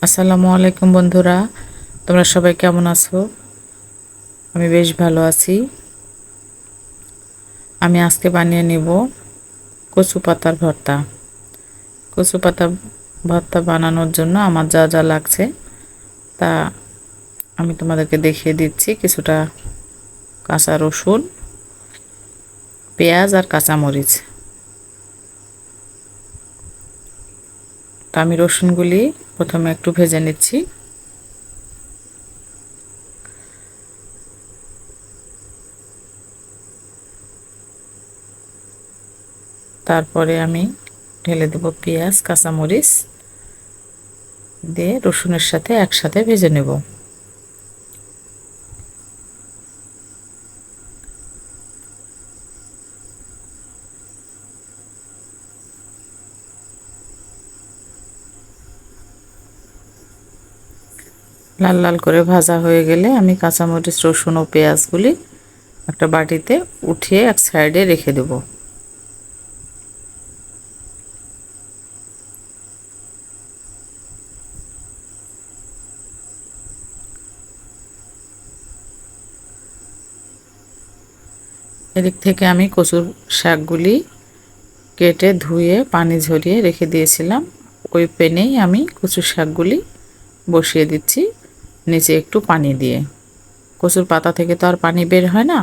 আসসালামু আলাইকুম বন্ধুরা, তোমরা সবাই কেমন আছো? আমি বেশ ভালো আছি। আমি আজকে বানিয়ে নিব কচু পাতার ভর্তা। কচু পাতা ভর্তা বানানোর জন্য আমার যা যা লাগছে তা আমি তোমাদেরকে দেখিয়ে দিচ্ছি। কিছুটা কাঁচা রসুন, পেঁয়াজ আর কাঁচামরিচ। তা আমি রসুনগুলি প্রথমে একটু ভেজে নিচ্ছি। তারপরে আমি ঢেলে দেব পেঁয়াজ, কাঁচামরিচ দিয়ে রসুনের সাথে একসাথে ভেজে নেব। লাল লাল করে ভাজা হয়ে গেলে আমি কাঁচামরিচ, রসুন ও পেঁয়াজগুলি একটা বাটিতে উঠিয়ে এক সাইডে রেখে দেব। এদিক থেকে আমি কচুর শাকগুলি কেটে ধুয়ে পানি ঝরিয়ে রেখে দিয়েছিলাম। ওই প্যানেই আমি কচুর শাকগুলি বসিয়ে দিচ্ছি, নিচে একটু পানি দিয়ে। কচুর পাতা থেকে তো আর পানি বের হয় না,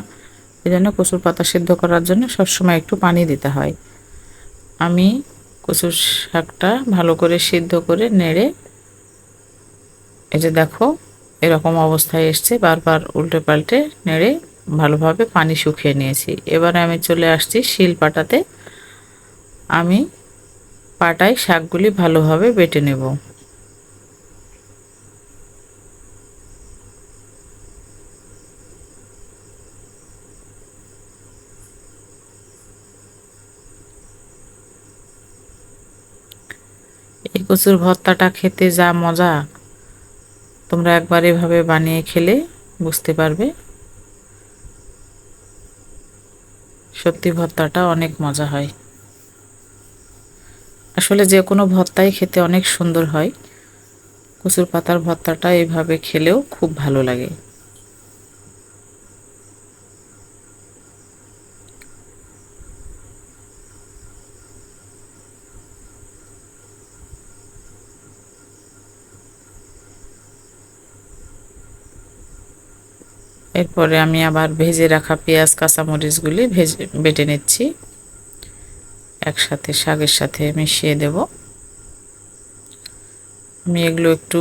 এই জন্য কচুর পাতা সিদ্ধ করার জন্য সবসময় একটু পানি দিতে হয়। আমি কচুর শাকটা ভালো করে সিদ্ধ করে নেড়ে, এই যে দেখো এরকম অবস্থায় এসছে, বারবার উল্টে পাল্টে নেড়ে ভালোভাবে পানি শুকিয়ে নিয়েছি। এবারে আমি চলে আসছি শিল পাটাতে। আমি পাটায় শাকগুলি ভালোভাবে বেটে নেব। এই কচুর ভর্তাটা খেতে যা মজা, তোমরা একবার এভাবে বানিয়ে খেলে বুঝতে পারবে। সত্যি ভর্তাটা অনেক মজা হয়। আসলে যে কোনো ভর্তাই খেতে অনেক সুন্দর হয়, কচুর পাতার ভর্তাটা এইভাবে খেলেও খুব ভালো লাগে। এরপরে আমি আবার ভেজে রাখা পেঁয়াজ, কাঁচামরিচগুলি বেটে নিচ্ছি, একসাথে শাকের সাথে মিশিয়ে দেব। আমি এগুলো একটু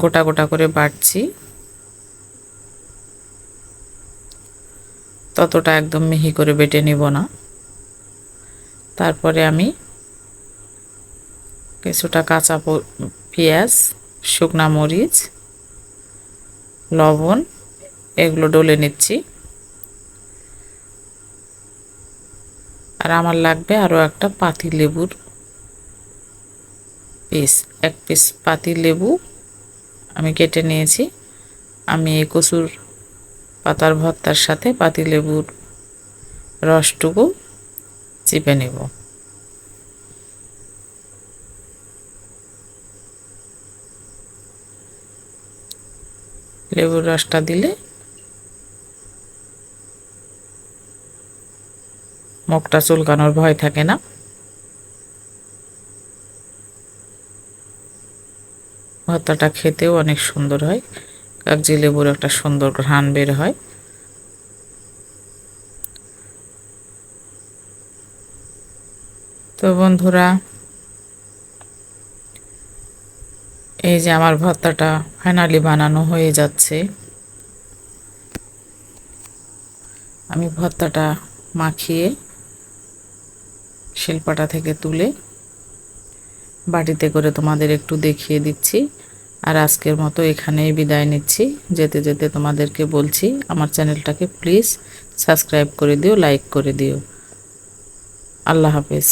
গোটা গোটা করে বাটছি, ততটা একদম মিহি করে বেটে নিব না। তারপরে আমি কিছুটা কাঁচা পেঁয়াজ, শুকনা মরিচ, লবণ এগুলো ডলে নিচ্ছি। আর আমার লাগবে আরও একটা পাতি লেবুর পিস, এক পিস পাতি লেবু আমি কেটে নিয়েছি। আমি এই কচুর পাতার ভর্তার সাথে পাতি লেবুর রসটুকু চিপে নেব। লেবুর রসটা দিলে মুখটা চুলকানোর ভয় থাকে না। ভর্তাটা খেতেও অনেক সুন্দর হয়, কাগজি লেবুর একটা সুন্দর ঘ্রাণ বের হয়। তো বন্ধুরা, এই যে আমার ভর্তাটা ফাইনালি বানানো হয়ে যাচ্ছে। আমি ভর্তাটা মাখিয়ে শিলপাটা থেকে তুলে বাটিতে করে তোমাদের একটু দেখিয়ে দিচ্ছি। আর আজকের মতো এখানেই বিদায় নিচ্ছি। যেতে যেতে তোমাদেরকে বলছি, আমার চ্যানেলটাকে প্লিজ সাবস্ক্রাইব করে দিও, লাইক করে দিও। আল্লাহ হাফেজ।